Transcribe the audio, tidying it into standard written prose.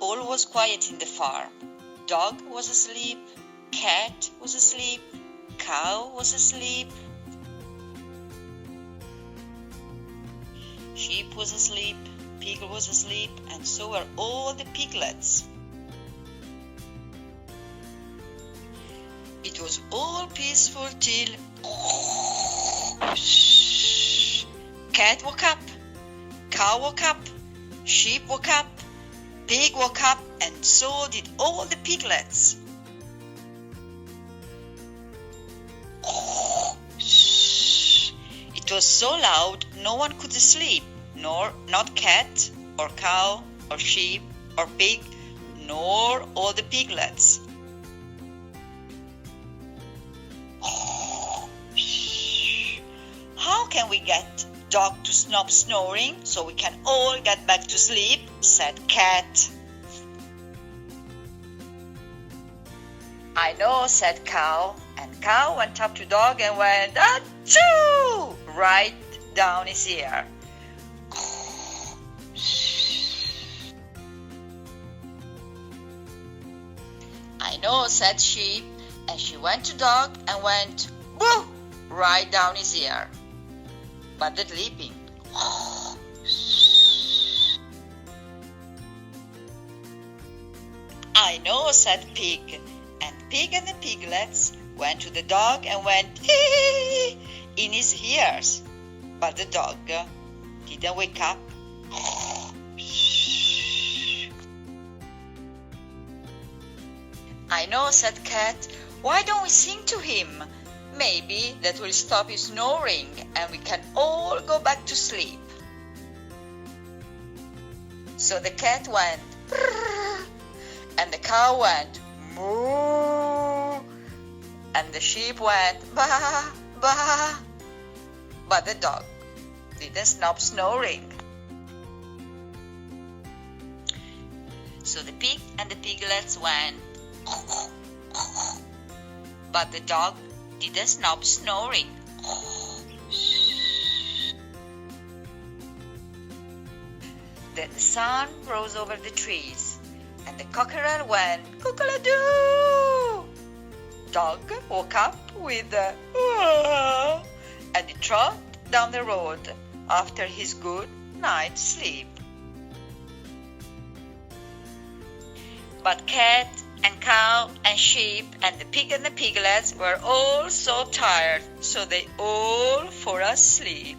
All was quiet in the farm. Dog was asleep, cat was asleep, cow was asleep, sheep was asleep, pig was asleep, and so were all the piglets. It was all peaceful till cat woke up, cow woke up, sheep woke up, pig woke up, and so did all the piglets. It was so loud no one could sleep, not cat or cow or sheep or pig, nor all the piglets. How can we get dog to stop snoring so we can all get back to sleep? Said cat. I know, said cow, and cow went up to dog and went achoo right down his ear. I know, said sheep, and she went to dog and went boo right down his ear. But the sleeping. I know, said pig, and pig and the piglets went to the dog and went hee in his ears. But the dog didn't wake up. I know, said cat. Why don't we sing to him? Maybe that will stop his snoring and we can all go back to sleep. So the cat went brrr, and the cow went moo, and the sheep went ba ba, but the dog didn't stop snoring. So the pig and the piglets went but the dog didn't stop snoring. Then the sun rose over the trees, and the cockerel went cock-a-doo. Dog woke up with a and he trotted down the road after his good night's sleep. But cat and cow and sheep and the pig and the piglets were all so tired, so they all fell asleep.